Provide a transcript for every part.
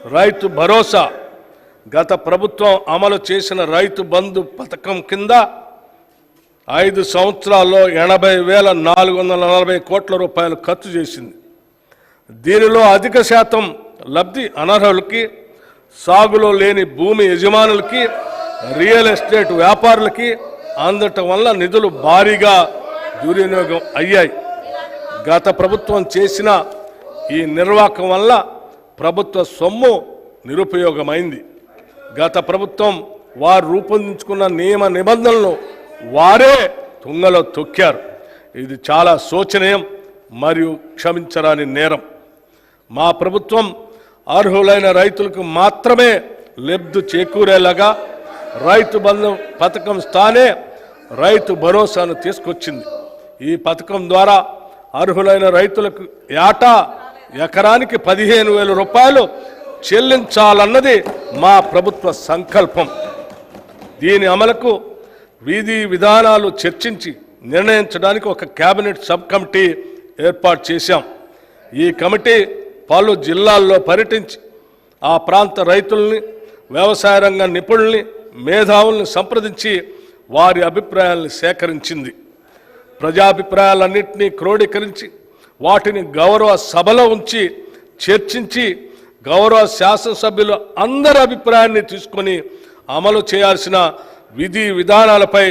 రైతు భరోసా గత ప్రభుత్వం అమలు చేసిన రైతు బంధు పథకం కింద 5 సంవత్సరాల్లో 80,440 కోట్ల రూపాయలు ఖర్చు చేసింది. దీనిలో అధిక శాతం లబ్ధి అనర్హులకి, సాగులో లేని భూమి యజమానులకి, రియల్ ఎస్టేట్ వ్యాపారులకి అందటం వల్ల నిధులు భారీగా దుర్వినియోగం అయ్యాయి. గత ప్రభుత్వం చేసిన ఈ నిర్వాహకం వల్ల ప్రభుత్వ సొమ్ము నిరుపయోగమైంది. గత ప్రభుత్వం వారు రూపొందించుకున్న నియమ నిబంధనలను వారే తుంగలో తొక్కారు. ఇది చాలా శోచనీయం మరియు క్షమించరాని నేరం. మా ప్రభుత్వం అర్హులైన రైతులకు మాత్రమే లబ్ధి చేకూరేలాగా రైతు బంధు పథకం స్థానే రైతు భరోసాను తీసుకొచ్చింది. ఈ పథకం ద్వారా అర్హులైన రైతులకు ఏటా ఎకరానికి 15,000 రూపాయలు చెల్లించాలన్నది మా ప్రభుత్వ సంకల్పం. దీని అమలుకు విధి విధానాలు చర్చించి నిర్ణయించడానికి ఒక కేబినెట్ సబ్ కమిటీ ఏర్పాటు చేశాం. ఈ కమిటీ పలు జిల్లాల్లో పర్యటించి ఆ ప్రాంత రైతుల్ని, వ్యవసాయ రంగ నిపుణుల్ని, మేధావుల్ని సంప్రదించి వారి అభిప్రాయాలను సేకరించింది. ప్రజాభిప్రాయాలన్నింటినీ క్రోడీకరించి వాటిని గౌరవ సభలో ఉంచి చర్చించి గౌరవ శాసనసభ్యులు అందరి అభిప్రాయాన్ని తీసుకొని అమలు చేయాల్సిన విధి విధానాలపై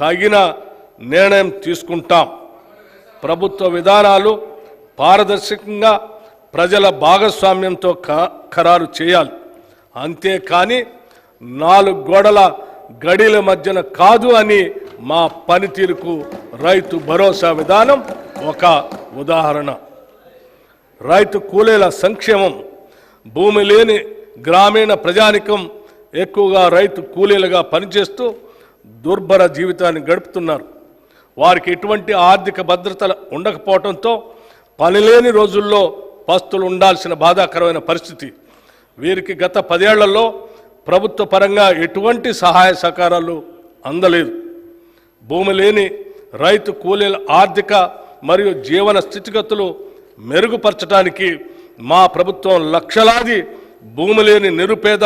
తగిన నిర్ణయం తీసుకుంటాం. ప్రభుత్వ విధానాలు పారదర్శకంగా ప్రజల భాగస్వామ్యంతో ఖరారు చేయాలి. అంతేకాని 4 గోడల గడిల మధ్యన కాదు అని మా పనితీరుకు రైతు భరోసా విధానం ఒక ఉదాహరణ. రైతు కూలీల సంక్షేమం. భూమి లేని గ్రామీణ ప్రజానికం ఎక్కువగా రైతు కూలీలుగా పనిచేస్తూ దుర్భర జీవితాన్ని గడుపుతున్నారు. వారికి ఎటువంటి ఆర్థిక భద్రత ఉండకపోవడంతో పనిలేని రోజుల్లో పస్తులు ఉండాల్సిన బాధాకరమైన పరిస్థితి. వీరికి గత 10 ఏళ్లలో ప్రభుత్వ పరంగా ఎటువంటి సహాయ సహకారాలు అందలేదు. భూమి లేని రైతు కూలీల ఆర్థిక మరియు జీవన స్థితిగతులు మెరుగుపరచడానికి మా ప్రభుత్వం లక్షలాది భూమి లేని నిరుపేద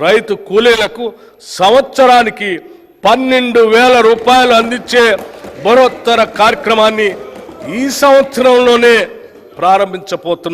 రైతు కూలీలకు సంవత్సరానికి 12,000 రూపాయలు అందించే బరోత్తర కార్యక్రమాన్ని ఈ సంవత్సరంలోనే ప్రారంభించబోతున్నాం.